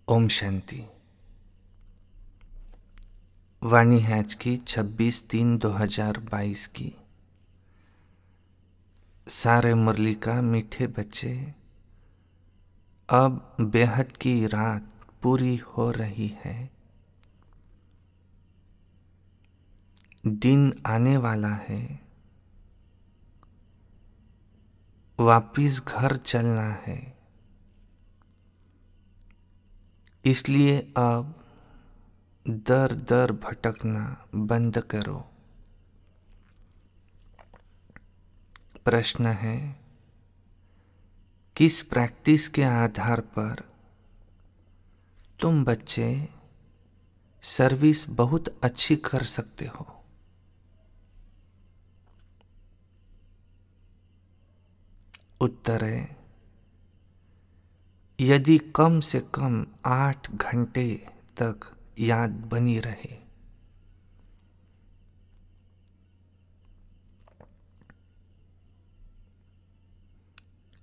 ओम शांति। वाणी है आज की 26/3/2022 की। सारे मुरली का मीठे बच्चे, अब बेहद की रात पूरी हो रही है। दिन आने वाला है, वापिस घर चलना है। इसलिए अब दर दर भटकना बंद करो। प्रश्न है, किस प्रैक्टिस के आधार पर तुम बच्चे सर्विस बहुत अच्छी कर सकते हो? उत्तर है, यदि कम से कम 8 घंटे तक याद बनी रहे।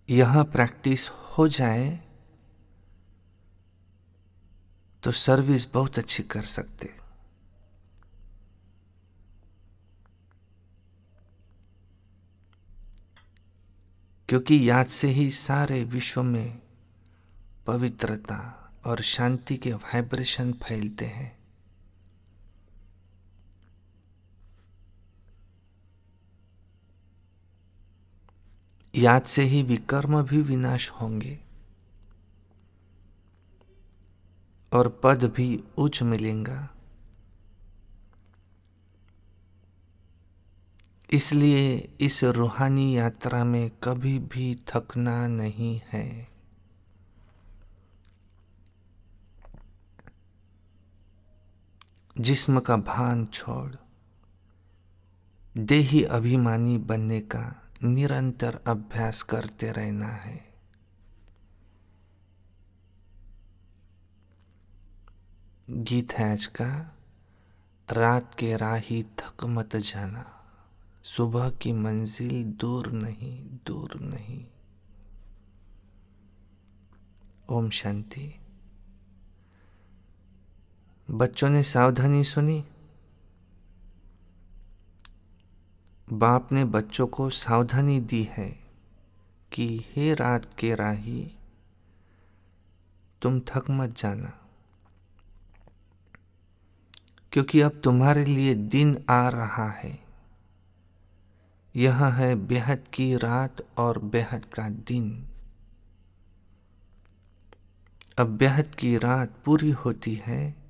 यह प्रैक्टिस हो जाए तो सर्विस बहुत अच्छी कर सकते। क्योंकि याद से ही सारे विश्व में पवित्रता और शांति के वाइब्रेशन फैलते हैं। याद से ही विकर्म भी विनाश होंगे और पद भी उच्च मिलेगा। इसलिए इस रूहानी यात्रा में कभी भी थकना नहीं है। जिस्म का भान छोड़ देही अभिमानी बनने का निरंतर अभ्यास करते रहना है। गीत है आज का, रात के राही थक मत जाना, सुबह की मंजिल दूर नहीं, दूर नहीं। ओम शांति। बच्चों ने सावधानी सुनी। बाप ने बच्चों को सावधानी दी है कि हे रात के राही, तुम थक मत जाना, क्योंकि अब तुम्हारे लिए दिन आ रहा है। यह है बेहद की रात और बेहद का दिन। अब बेहद की रात पूरी होती है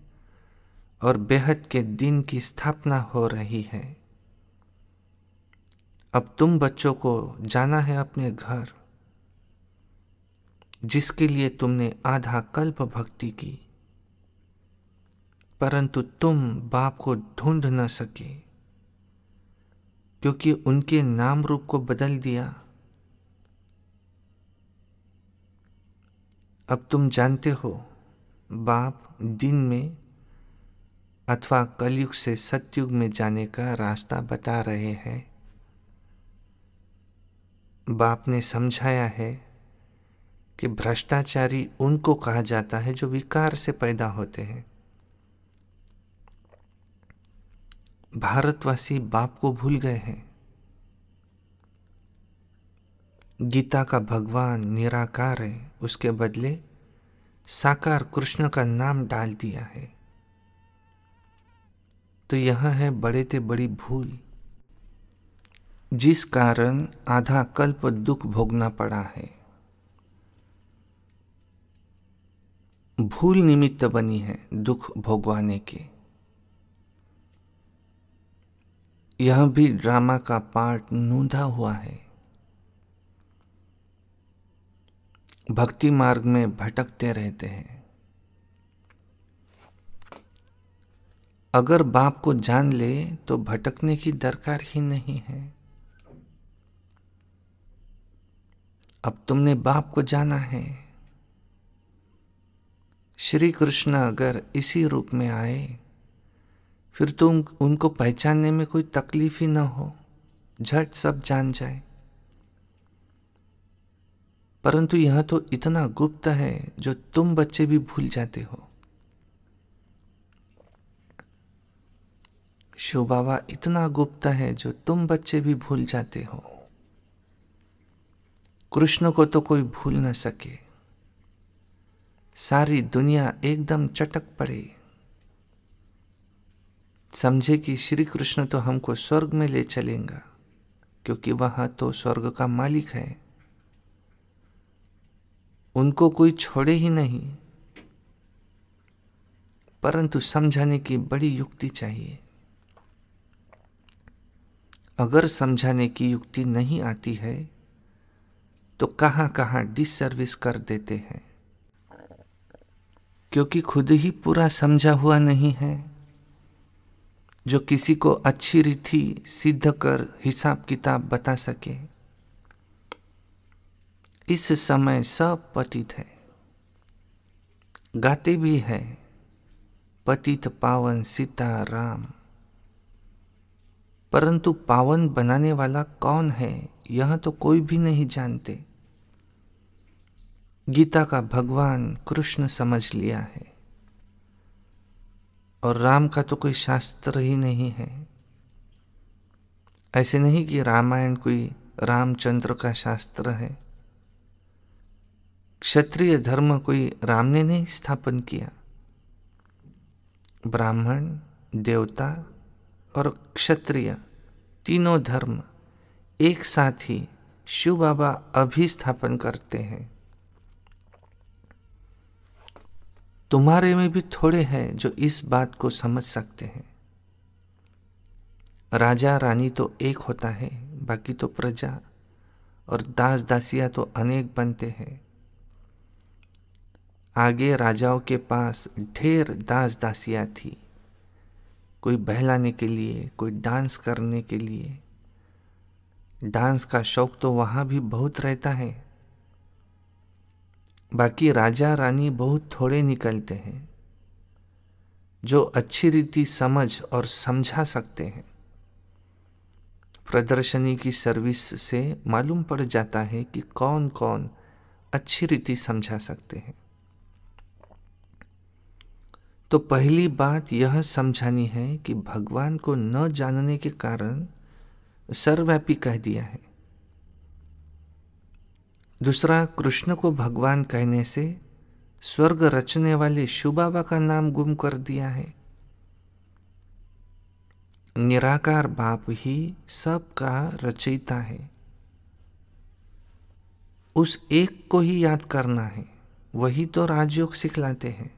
और बेहद के दिन की स्थापना हो रही है। अब तुम बच्चों को जाना है अपने घर, जिसके लिए तुमने आधा कल्प भक्ति की, परंतु तुम बाप को ढूंढ न सके क्योंकि उनके नाम रूप को बदल दिया। अब तुम जानते हो, बाप दिन में अथवा कलयुग से सतयुग में जाने का रास्ता बता रहे हैं। बाप ने समझाया है कि भ्रष्टाचारी उनको कहा जाता है जो विकार से पैदा होते हैं। भारतवासी बाप को भूल गए हैं। गीता का भगवान निराकार है, उसके बदले साकार कृष्ण का नाम डाल दिया है। तो यह है बड़े ते बड़ी भूल, जिस कारण आधा कल्प दुख भोगना पड़ा है। भूल निमित्त बनी है दुख भोगवाने के। यह भी ड्रामा का पार्ट नूंधा हुआ है। भक्ति मार्ग में भटकते रहते हैं। अगर बाप को जान ले तो भटकने की दरकार ही नहीं है। अब तुमने बाप को जाना है। श्री कृष्ण अगर इसी रूप में आए, फिर तुम उनको पहचानने में कोई तकलीफ ही न हो, झट सब जान जाए। परंतु यह तो इतना गुप्त है जो तुम बच्चे भी भूल जाते हो। शिव बाबा इतना गुप्त है जो तुम बच्चे भी भूल जाते हो। कृष्ण को तो कोई भूल न सके, सारी दुनिया एकदम चटक पड़े, समझे कि श्री कृष्ण तो हमको स्वर्ग में ले चलेगा, क्योंकि वह तो स्वर्ग का मालिक है, उनको कोई छोड़े ही नहीं। परंतु समझाने की बड़ी युक्ति चाहिए। अगर समझाने की युक्ति नहीं आती है तो कहाँ कहाँ डिसर्विस कर देते हैं, क्योंकि खुद ही पूरा समझा हुआ नहीं है। जो किसी को अच्छी रीति सिद्ध कर हिसाब किताब बता सके। इस समय सब पतित है, गाते भी है पतित पावन सीता राम, परंतु पावन बनाने वाला कौन है यह तो कोई भी नहीं जानते। गीता का भगवान कृष्ण समझ लिया है, और राम का तो कोई शास्त्र ही नहीं है। ऐसे नहीं कि रामायण कोई रामचंद्र का शास्त्र है। क्षत्रिय धर्म कोई राम ने नहीं स्थापन किया। ब्राह्मण, देवता और क्षत्रिय तीनों धर्म एक साथ ही शिव बाबा अभी स्थापन करते हैं। तुम्हारे में भी थोड़े हैं जो इस बात को समझ सकते हैं। राजा रानी तो एक होता है, बाकी तो प्रजा और दास दासियां तो अनेक बनते हैं। आगे राजाओं के पास ढेर दास दासियां थी, कोई बहलाने के लिए, कोई डांस करने के लिए। डांस का शौक तो वहां भी बहुत रहता है। बाकी राजा रानी बहुत थोड़े निकलते हैं जो अच्छी रीति समझ और समझा सकते हैं। प्रदर्शनी की सर्विस से मालूम पड़ जाता है कि कौन कौन अच्छी रीति समझा सकते हैं। तो पहली बात यह समझानी है कि भगवान को न जानने के कारण सर्वव्यापी कह दिया है। दूसरा, कृष्ण को भगवान कहने से स्वर्ग रचने वाले शिव बाबा का नाम गुम कर दिया है। निराकार बाप ही सबका रचयिता है, उस एक को ही याद करना है, वही तो राजयोग सिखलाते हैं।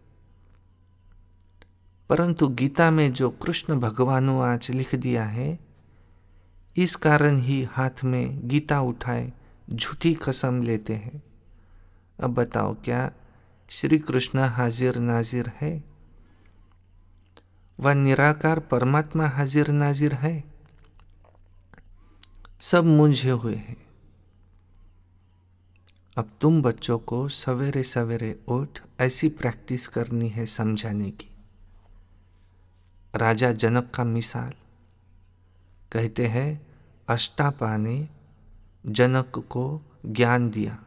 परंतु गीता में जो कृष्ण भगवानो आज लिख दिया है, इस कारण ही हाथ में गीता उठाए झूठी कसम लेते हैं। अब बताओ, क्या श्री कृष्ण हाजिर नाजिर है? वह निराकार परमात्मा हाजिर नाजिर है? सब मूंझे हुए हैं। अब तुम बच्चों को सवेरे सवेरे उठ ऐसी प्रैक्टिस करनी है समझाने की। राजा जनक का मिसाल कहते हैं, अष्टापा ने जनक को ज्ञान दिया,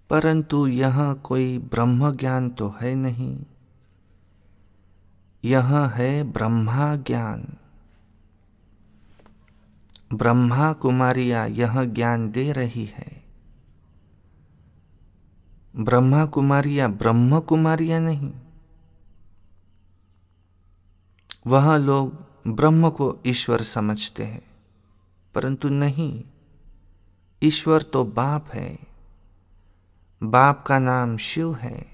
परंतु यह कोई ब्रह्म ज्ञान तो है नहीं, यह है ब्रह्मा ज्ञान। ब्रह्मा कुमारियां यह ज्ञान दे रही है। ब्रह्मा कुमारियां ब्रह्म कुमारियां नहीं। वह लोग ब्रह्म को ईश्वर समझते हैं, परंतु नहीं, ईश्वर तो बाप है, बाप का नाम शिव है,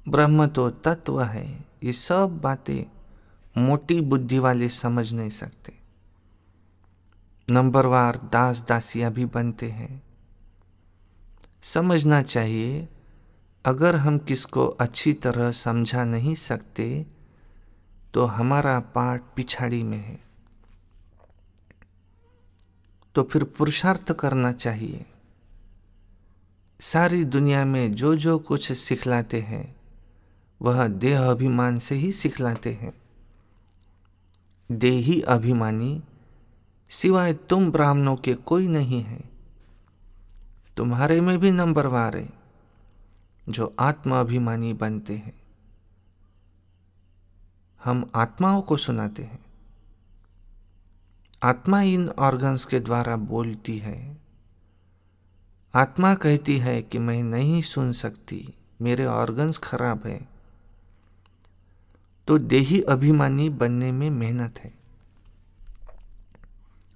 ब्रह्म तो तत्व है। ये सब बातें मोटी बुद्धि वाले समझ नहीं सकते। नंबरवार दास दासियां भी बनते हैं। समझना चाहिए, अगर हम किसको अच्छी तरह समझा नहीं सकते तो हमारा पार्ट पिछाड़ी में है। तो फिर पुरुषार्थ करना चाहिए। सारी दुनिया में जो जो कुछ सिखलाते हैं वह देह अभिमान से ही सिखलाते हैं। देही अभिमानी सिवाय तुम ब्राह्मणों के कोई नहीं है। तुम्हारे में भी नंबरवार है जो आत्मा अभिमानी बनते हैं। हम आत्माओं को सुनाते हैं। आत्मा इन ऑर्गन्स के द्वारा बोलती है। आत्मा कहती है कि मैं नहीं सुन सकती, मेरे ऑर्गन्स खराब है। तो देही अभिमानी बनने में मेहनत है।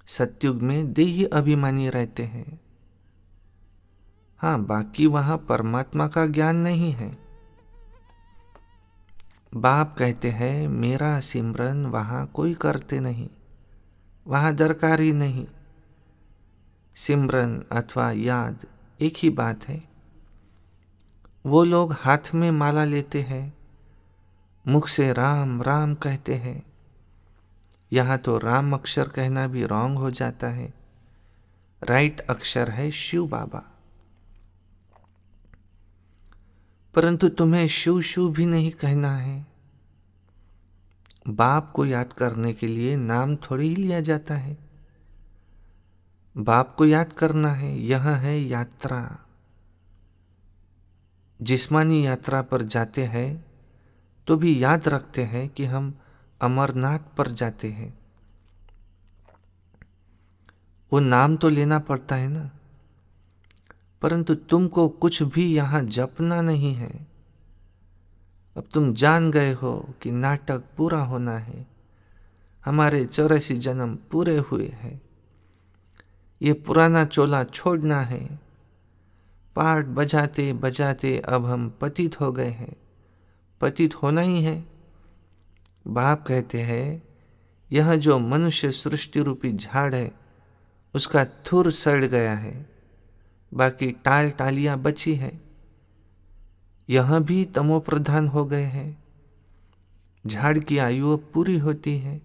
सतयुग में देही अभिमानी रहते हैं। हाँ, बाकी वहां परमात्मा का ज्ञान नहीं है। बाप कहते हैं मेरा सिमरन वहां कोई करते नहीं, वहां दरकार ही नहीं। सिमरन अथवा याद एक ही बात है। वो लोग हाथ में माला लेते हैं, मुख से राम राम कहते हैं। यहाँ तो राम अक्षर कहना भी रॉन्ग हो जाता है। राइट अक्षर है शिव बाबा। परंतु तुम्हें शिव शिव भी नहीं कहना है। बाप को याद करने के लिए नाम थोड़ी ही लिया जाता है। बाप को याद करना है, यह है यात्रा। जिस्मानी यात्रा पर जाते हैं तो भी याद रखते हैं कि हम अमरनाथ पर जाते हैं। वो नाम तो लेना पड़ता है ना, परंतु तुमको कुछ भी यहाँ जपना नहीं है। अब तुम जान गए हो कि नाटक पूरा होना है, हमारे 84 जन्म पूरे हुए हैं। ये पुराना चोला छोड़ना है। पाठ बजाते बजाते अब हम पतित हो गए हैं, पतित होना ही है। बाप कहते हैं यह जो मनुष्य सृष्टि रूपी झाड़ है उसका थुर सड़ गया है, बाकी टाल टालियां बची है। यह भी तमो प्रधान हो गए हैं। झाड़ की आयु पूरी होती है,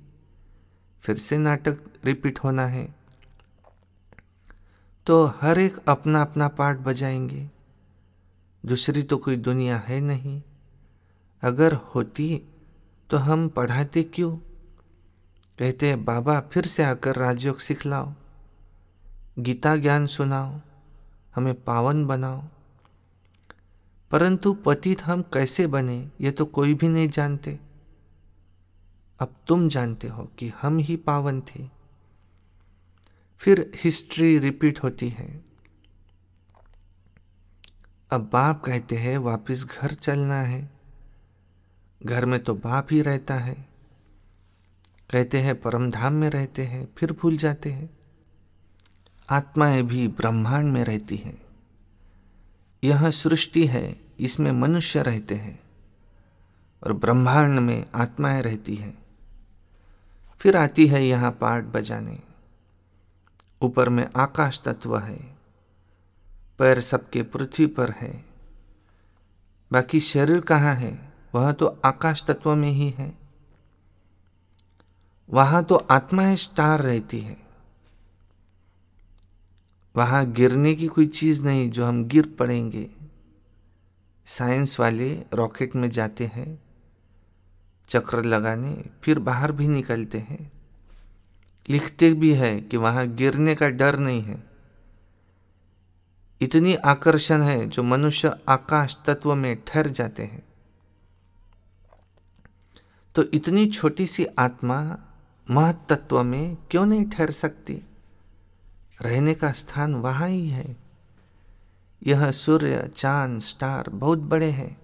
फिर से नाटक रिपीट होना है। तो हर एक अपना अपना पार्ट बजाएंगे। दूसरी तो कोई दुनिया है नहीं। अगर होती तो हम पढ़ाते क्यों? कहते हैं बाबा फिर से आकर राजयोग सिखलाओ, गीता ज्ञान सुनाओ, हमें पावन बनाओ। परंतु पतित हम कैसे बने ये तो कोई भी नहीं जानते। अब तुम जानते हो कि हम ही पावन थे। फिर हिस्ट्री रिपीट होती है। अब बाप कहते हैं वापस घर चलना है। घर में तो बाप ही रहता है। कहते हैं परम धाम में रहते हैं, फिर भूल जाते हैं। आत्माएं भी ब्रह्मांड में रहती हैं। यह सृष्टि है, इसमें मनुष्य रहते हैं और ब्रह्मांड में आत्माएं रहती हैं। फिर आती है यहाँ पाठ बजाने। ऊपर में आकाश तत्व है, पैर सबके पृथ्वी पर है। बाकी शरीर कहाँ है? वह तो आकाश तत्व में ही है। वहां तो आत्माएं स्टार रहती है। वहां गिरने की कोई चीज नहीं जो हम गिर पड़ेंगे। साइंस वाले रॉकेट में जाते हैं चक्र लगाने, फिर बाहर भी निकलते हैं। लिखते भी है कि वहां गिरने का डर नहीं है। इतनी आकर्षण है जो मनुष्य आकाश तत्व में ठहर जाते हैं। तो इतनी छोटी सी आत्मा महत तत्व में क्यों नहीं ठहर सकती? रहने का स्थान वहां ही है। यह सूर्य चांद स्टार बहुत बड़े हैं।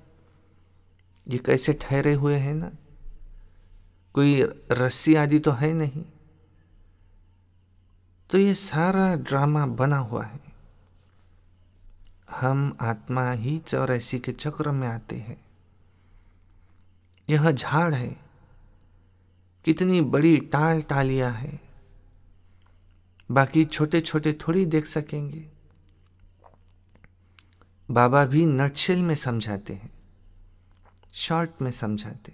ये कैसे ठहरे हुए हैं ना, कोई रस्सी आदि तो है नहीं। तो ये सारा ड्रामा बना हुआ है। हम आत्मा ही 84 के चक्र में आते हैं। यह झाड़ है, कितनी बड़ी टाल टालियां है। बाकी छोटे छोटे थोड़ी देख सकेंगे। बाबा भी नटशेल में समझाते हैं, शॉर्ट में समझाते।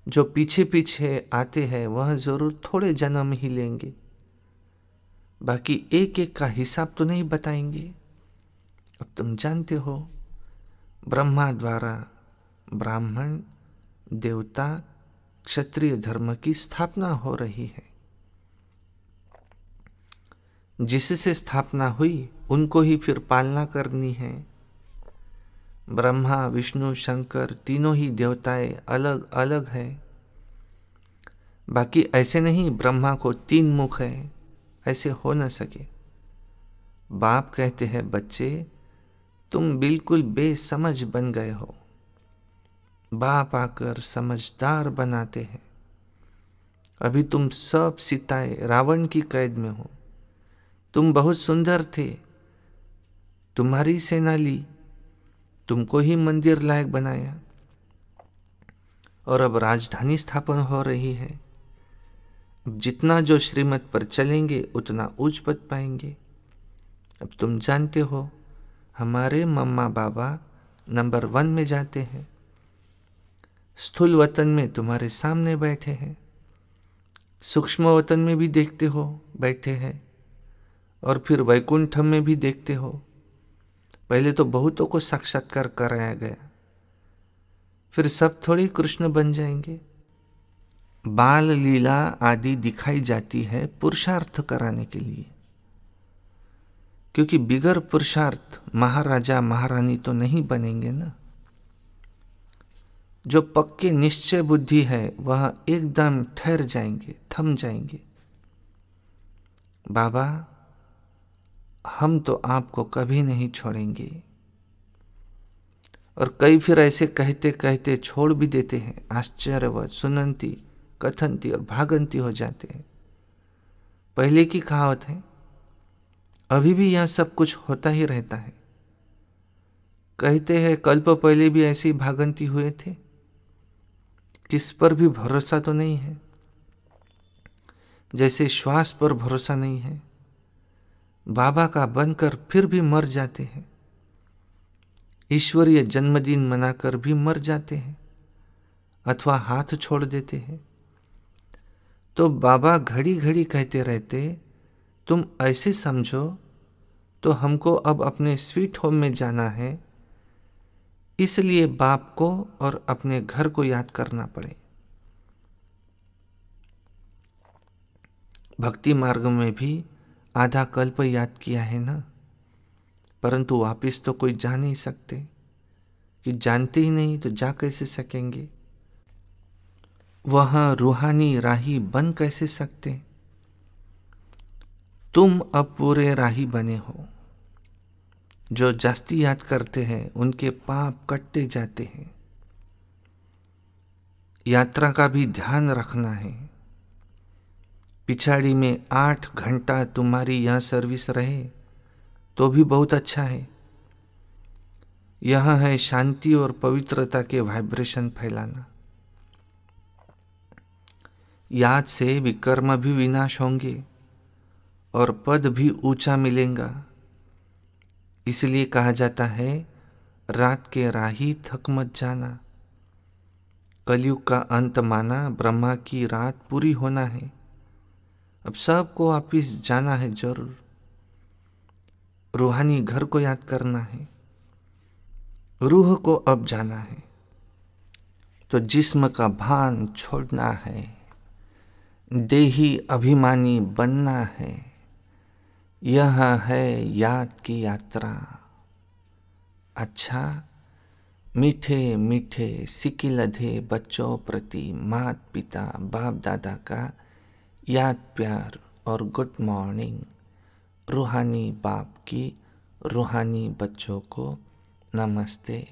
जो पीछे पीछे आते हैं वह जरूर थोड़े जन्म ही लेंगे। बाकी एक एक का हिसाब तो नहीं बताएंगे। अब तुम जानते हो ब्रह्मा द्वारा ब्राह्मण देवता क्षत्रिय धर्म की स्थापना हो रही है। जिससे स्थापना हुई उनको ही फिर पालना करनी है। ब्रह्मा विष्णु शंकर तीनों ही देवताएं अलग अलग है। बाकी ऐसे नहीं ब्रह्मा को 3 मुख है, ऐसे हो न सके। बाप कहते हैं बच्चे तुम बिल्कुल बेसमझ बन गए हो। बाप आकर समझदार बनाते हैं। अभी तुम सब सीताएं रावण की कैद में हो। तुम बहुत सुंदर थे, तुम्हारी सेना ली, तुमको ही मंदिर लायक बनाया, और अब राजधानी स्थापन हो रही है। जितना जो श्रीमत पर चलेंगे उतना उच्च पद पाएंगे। अब तुम जानते हो हमारे मम्मा बाबा नंबर 1 में जाते हैं। स्थूल वतन में तुम्हारे सामने बैठे हैं, सूक्ष्म वतन में भी देखते हो बैठे हैं, और फिर वैकुंठम में भी देखते हो। पहले तो बहुतों को साक्षात्कार कराया गया, फिर सब थोड़ी कृष्ण बन जाएंगे। बाल लीला आदि दिखाई जाती है पुरुषार्थ कराने के लिए, क्योंकि बिगर पुरुषार्थ महाराजा महारानी तो नहीं बनेंगे ना। जो पक्के निश्चय बुद्धि है वह एकदम ठहर जाएंगे, थम जाएंगे। बाबा हम तो आपको कभी नहीं छोड़ेंगे। और कई फिर ऐसे कहते कहते छोड़ भी देते हैं। आश्चर्यवत सुनंती कथनती और भागंती हो जाते हैं। पहले की कहावत है, अभी भी यह सब कुछ होता ही रहता है। कहते हैं कल्प पहले भी ऐसे ही भागंती हुए थे। किस पर भी भरोसा तो नहीं है, जैसे श्वास पर भरोसा नहीं है। बाबा का बनकर फिर भी मर जाते हैं। ईश्वरीय जन्मदिन मनाकर भी मर जाते हैं अथवा हाथ छोड़ देते हैं। तो बाबा घड़ी घड़ी कहते रहते, तुम ऐसे समझो तो हमको अब अपने स्वीट होम में जाना है, इसलिए बाप को और अपने घर को याद करना पड़े। भक्ति मार्ग में भी आधा कल्प याद किया है ना, परंतु वापिस तो कोई जा नहीं सकते, कि जानते ही नहीं तो जा कैसे सकेंगे। वह रूहानी राही बन कैसे सकते। तुम अब पूरे राही बने हो। जो जास्ती याद करते हैं उनके पाप कटते जाते हैं। यात्रा का भी ध्यान रखना है। पिछाड़ी में 8 घंटा तुम्हारी यह सर्विस रहे तो भी बहुत अच्छा है। यह है शांति और पवित्रता के वाइब्रेशन फैलाना। याद से विकर्म भी विनाश होंगे और पद भी ऊंचा मिलेगा। इसलिए कहा जाता है रात के राही थक मत जाना। कलयुग का अंत माना ब्रह्मा की रात पूरी होना है। अब सबको वापिस जाना है जरूर। रूहानी घर को याद करना है। रूह को अब जाना है तो जिस्म का भान छोड़ना है। देही अभिमानी बनना है। यह है याद की यात्रा। अच्छा, मीठे मीठे सिकिलधे बच्चों प्रति मात पिता बाप दादा का याद प्यार और गुड मॉर्निंग। रूहानी बाप की रूहानी बच्चों को नमस्ते,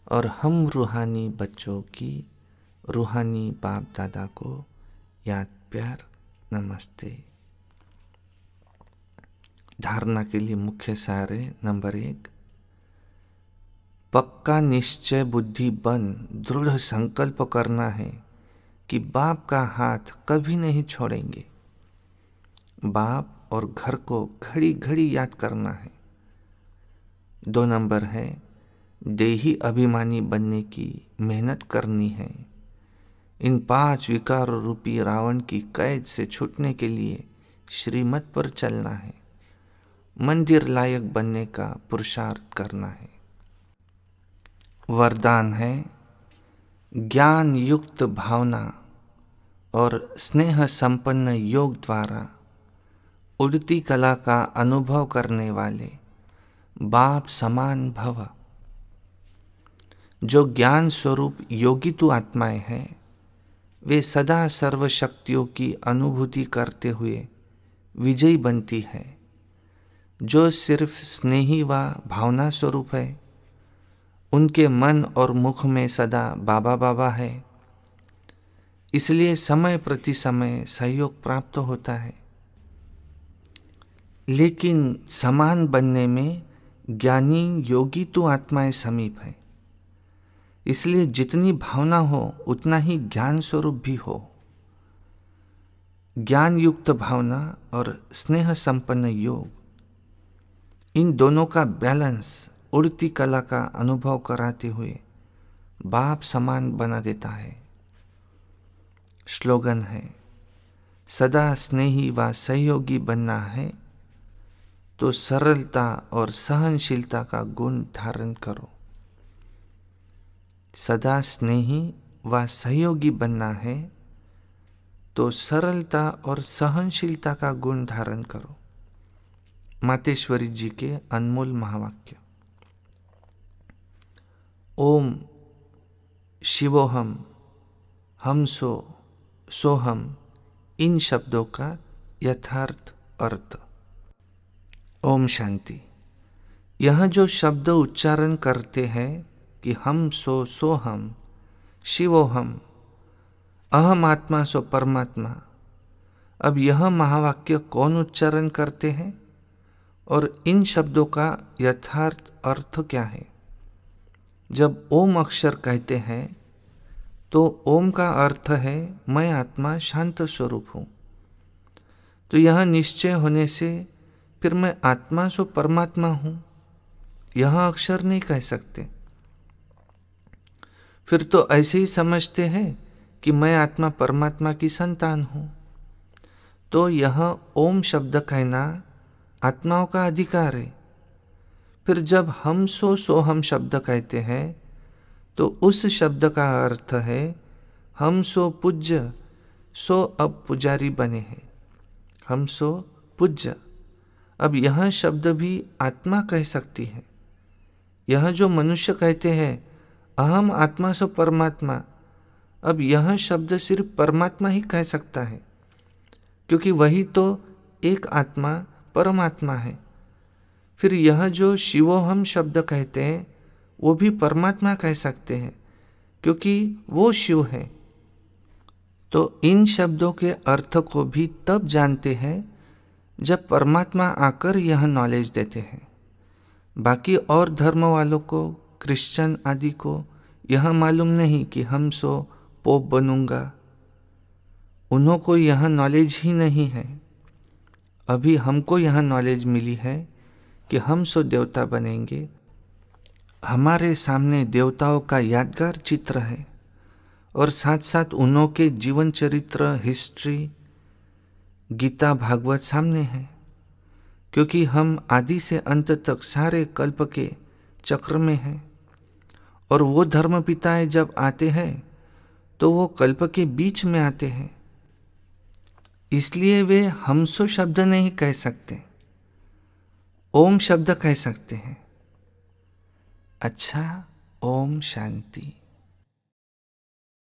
और हम रूहानी बच्चों की रूहानी बाप दादा को याद प्यार नमस्ते। धारणा के लिए मुख्य सारे नंबर 1, पक्का निश्चय बुद्धि बन दृढ़ संकल्प करना है कि बाप का हाथ कभी नहीं छोड़ेंगे। बाप और घर को घड़ी घड़ी याद करना है। 2 नंबर है, देही अभिमानी बनने की मेहनत करनी है। इन 5 विकार रूपी रावण की कैद से छूटने के लिए श्रीमत पर चलना है। मंदिर लायक बनने का पुरुषार्थ करना है। वरदान है ज्ञान युक्त भावना और स्नेह संपन्न योग द्वारा उड़ती कला का अनुभव करने वाले बाप समान भव। जो ज्ञान स्वरूप योगितु आत्माएं हैं, वे सदा सर्व शक्तियों की अनुभूति करते हुए विजयी बनती है। जो सिर्फ स्नेही व भावना स्वरूप है, उनके मन और मुख में सदा बाबा बाबा है, इसलिए समय प्रति समय सहयोग प्राप्त होता है। लेकिन समान बनने में ज्ञानी योगी तो आत्माएं समीप है, इसलिए जितनी भावना हो उतना ही ज्ञान स्वरूप भी हो। ज्ञान युक्त भावना और स्नेह संपन्न योग, इन दोनों का बैलेंस उड़ती कला का अनुभव कराते हुए बाप समान बना देता है। स्लोगन है, सदा स्नेही व सहयोगी बनना है तो सरलता और सहनशीलता का गुण धारण करो। सदा स्नेही व सहयोगी बनना है तो सरलता और सहनशीलता का गुण धारण करो। मातेश्वरी जी के अनमोल महावाक्य। ओम शिवोहम, हम सो, सोहम, इन शब्दों का यथार्थ अर्थ। ओम शांति। यह जो शब्द उच्चारण करते हैं कि हम सो, सोहम, शिवोहम, अहम आत्मा सो परमात्मा, अब यह महावाक्य कौन उच्चारण करते हैं और इन शब्दों का यथार्थ अर्थ क्या है? जब ओम अक्षर कहते हैं तो ओम का अर्थ है मैं आत्मा शांत स्वरूप हूँ। तो यह निश्चय होने से फिर मैं आत्मा सो परमात्मा हूँ यह अक्षर नहीं कह सकते। फिर तो ऐसे ही समझते हैं कि मैं आत्मा परमात्मा की संतान हूँ। तो यह ओम शब्द कहना आत्माओं का अधिकार है। फिर जब हम सो, सोहम शब्द कहते हैं तो उस शब्द का अर्थ है हम सो पूज्य, सो अब पुजारी बने हैं। हम सो पूज्य, अब यह शब्द भी आत्मा कह सकती है। यह जो मनुष्य कहते हैं अहम आत्मा सो परमात्मा, अब यह शब्द सिर्फ परमात्मा ही कह सकता है, क्योंकि वही तो एक आत्मा परमात्मा है। फिर यह जो शिवोहम शब्द कहते हैं वो भी परमात्मा कह सकते हैं, क्योंकि वो शिव है। तो इन शब्दों के अर्थ को भी तब जानते हैं जब परमात्मा आकर यह नॉलेज देते हैं। बाकी और धर्म वालों को, क्रिश्चियन आदि को यह मालूम नहीं कि हम सो पोप बनूंगा, उन्हों को यह नॉलेज ही नहीं है। अभी हमको यह नॉलेज मिली है कि हम सो देवता बनेंगे। हमारे सामने देवताओं का यादगार चित्र है और साथ साथ उन्हों के जीवन चरित्र, हिस्ट्री, गीता, भागवत सामने है, क्योंकि हम आदि से अंत तक सारे कल्प के चक्र में हैं। और वो धर्म पिताएं जब आते हैं तो वो कल्प के बीच में आते हैं, इसलिए वे हमसो शब्द नहीं कह सकते, ओम शब्द कह सकते हैं। अच्छा, ओम शांति।